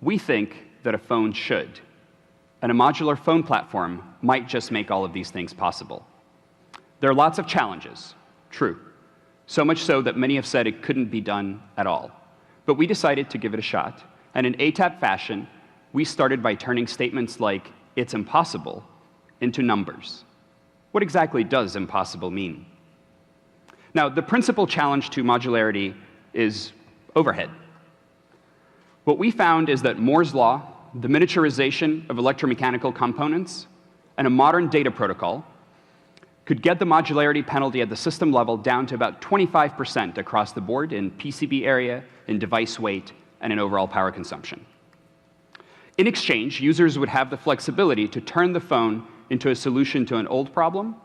We think that a phone should. And a modular phone platform might just make all of these things possible. There are lots of challenges, true. So much so that many have said it couldn't be done at all. But we decided to give it a shot. And in ATAP fashion, we started by turning statements like, "it's impossible," into numbers. What exactly does impossible mean? Now, the principal challenge to modularity is overhead. What we found is that Moore's law, the miniaturization of electromechanical components, and a modern data protocol could get the modularity penalty at the system level down to about 25% across the board in PCB area, in device weight, and in overall power consumption. In exchange, users would have the flexibility to turn the phone into a solution to an old problem,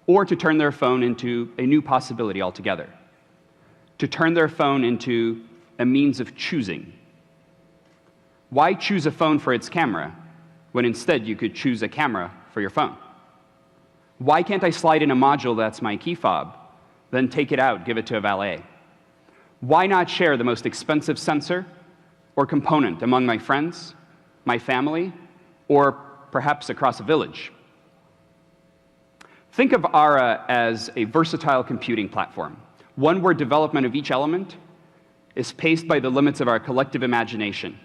or to turn their phone into a new possibility altogether, to turn their phone into a means of choosing. Why choose a phone for its camera when instead you could choose a camera for your phone? Why can't I slide in a module that's my key fob, then take it out, give it to a valet? Why not share the most expensive sensor or component among my friends, my family, or perhaps across a village? Think of Ara as a versatile computing platform, one where development of each element is paced by the limits of our collective imagination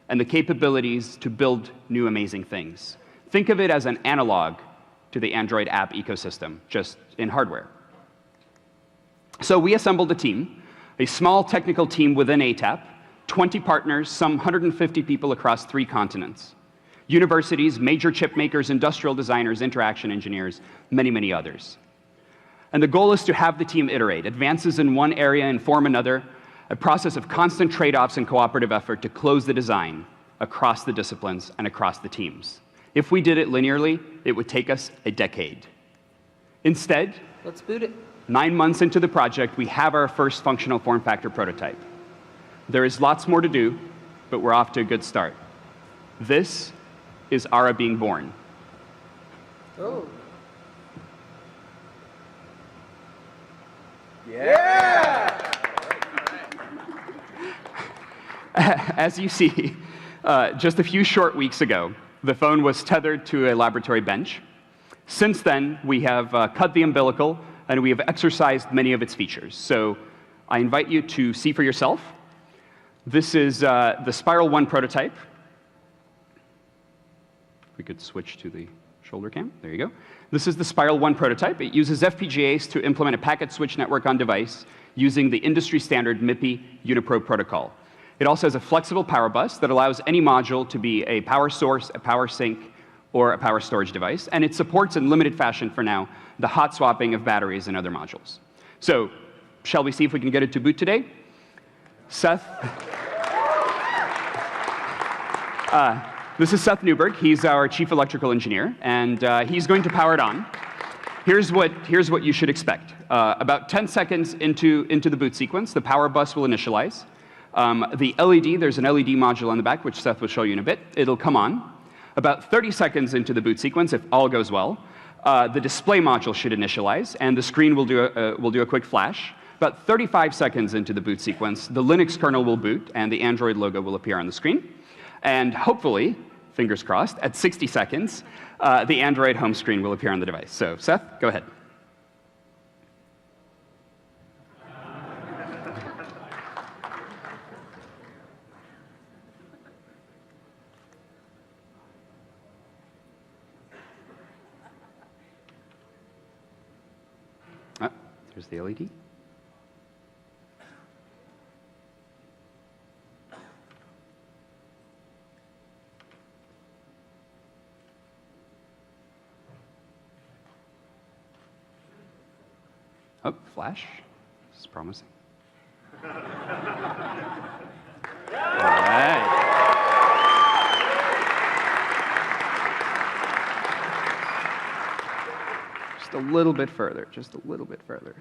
and the capabilities to build new amazing things. Think of it as an analog to the Android app ecosystem, just in hardware. So we assembled a team, a small technical team within ATAP, 20 partners, some 150 people across 3 continents. Universities, major chip makers, industrial designers, interaction engineers, many, many others. And the goal is to have the team iterate. Advances in one area inform another, a process of constant trade-offs and cooperative effort to close the design across the disciplines and across the teams. If we did it linearly, it would take us a decade. Instead, let's boot it. 9 months into the project, we have our first functional form factor prototype. There is lots more to do, but we're off to a good start. This is Ara being born. Oh. Yeah! As you see, just a few short weeks ago, the phone was tethered to a laboratory bench. Since then, we have cut the umbilical, and we have exercised many of its features. So I invite you to see for yourself. This is the Spiral 1 prototype. We could switch to the shoulder cam. There you go. This is the Spiral 1 prototype. It uses FPGAs to implement a packet switch network on device using the industry standard MIPI Unipro protocol. It also has a flexible power bus that allows any module to be a power source, a power sink, or a power storage device. And it supports in limited fashion for now the hot swapping of batteries and other modules. So shall we see if we can get it to boot today? Seth? This is Seth Newberg. He's our chief electrical engineer, and he's going to power it on. Here's what you should expect. About 10 seconds into the boot sequence, the power bus will initialize. The LED, there's an LED module on the back, which Seth will show you in a bit. It'll come on. About 30 seconds into the boot sequence, if all goes well, the display module should initialize, and the screen will do a quick flash. About 35 seconds into the boot sequence, the Linux kernel will boot, and the Android logo will appear on the screen. And hopefully, fingers crossed, at 60 seconds, the Android home screen will appear on the device. So, Seth, go ahead. There's the LED. Oh, flash. This is promising. All right. Just a little bit further, just a little bit further.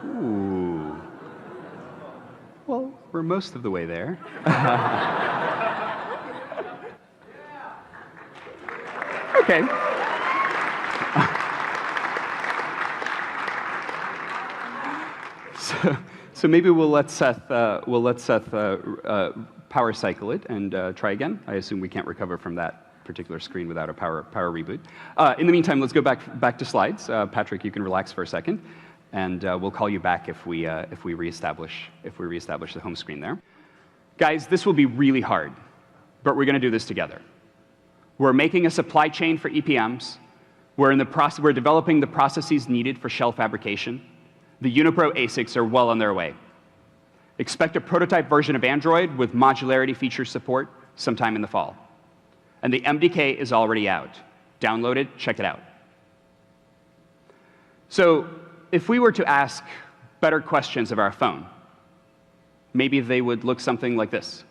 Ooh. Well, we're most of the way there. OK. So maybe we'll let Seth power cycle it and try again. I assume we can't recover from that particular screen without a power reboot. In the meantime, let's go back to slides. Patrick, you can relax for a second, and we'll call you back if we reestablish the home screen there. Guys, this will be really hard, but we're going to do this together. We're making a supply chain for EPMs. We're developing the processes needed for shell fabrication. The Unipro ASICs are well on their way. Expect a prototype version of Android with modularity feature support sometime in the fall. And the MDK is already out. Download it, check it out. So if we were to ask better questions of our phone, maybe they would look something like this.